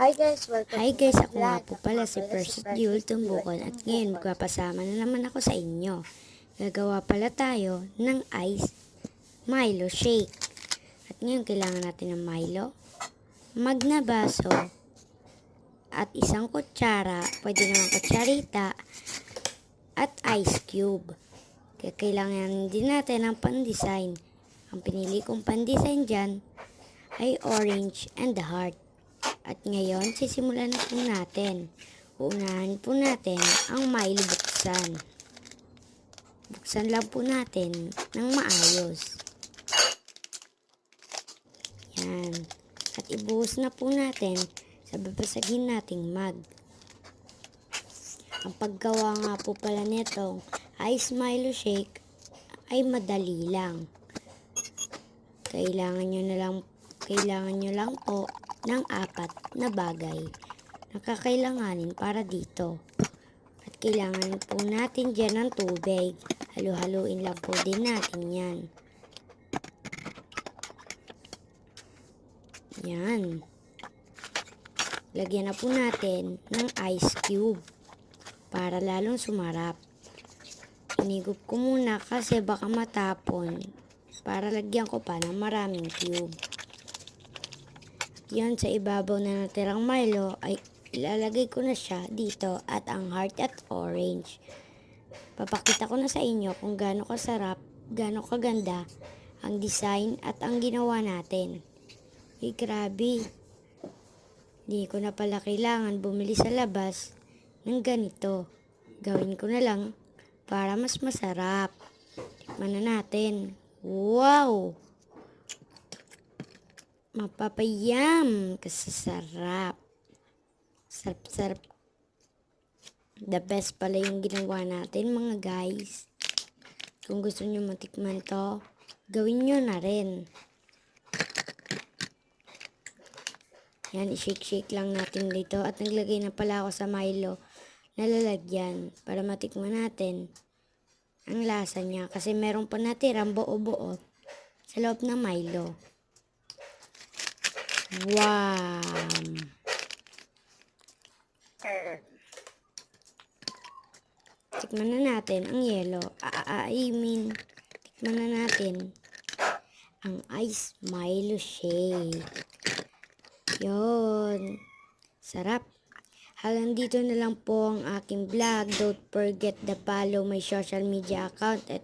Hi guys, ako nga po pala si Percy Jewel Tumbukon at ngayon magpapasama na naman ako sa inyo. Gagawa pala tayo ng ice Milo shake. At ngayon kailangan natin ng Milo, mag na baso, at isang kutsara, pwede naman kutsarita, at ice cube. Kailangan din natin ng pan-design. Ang pinili kong pan-design dyan ay orange and the heart. At ngayon, sisimulan na po natin. Uunahan po natin ang Milo buksan. Buksan lang po natin ng maayos. Yan. At ibuhos na po natin sa babasagin nating mug. Ang paggawa nga po pala nitong ice Milo shake ay madali lang. Kailangan nyo lang po ng 4 na bagay na kakailanganin para dito. At kailangan po natin dyan ng tubig. Halu-haluin lang po din natin yan. Yan. Lagyan na po natin ng ice cube para lalong sumarap. Inigop ko muna kasi baka matapon para lagyan ko pa ng maraming cube. Yan, sa ibabaw na natirang Milo ay ilalagay ko na siya dito at ang heart at orange. Papakita ko na sa inyo kung gaano kasarap, gaano kaganda ang design at ang ginawa natin. Grabe. Hindi ko na pala kailangan bumili sa labas ng ganito. Gawin ko na lang para mas masarap. Tikman na natin. Wow! Mapapayam kasi sarap. Sarap. The best pala yung ginawa natin mga guys. Kung gusto nyo matikman to, gawin nyo na rin. Yan, i-shake lang natin dito. At naglagay na pala ako sa Milo na lalagyan para matikman natin ang lasa niya. Kasi meron pa natirang buo-buo sa loob ng Milo. Wow! Tikman na natin ang yelo. Tikman na natin ang ice Milo shake. Yon. Sarap. Hanggang dito na lang po ang aking vlog. Don't forget to follow my social media account at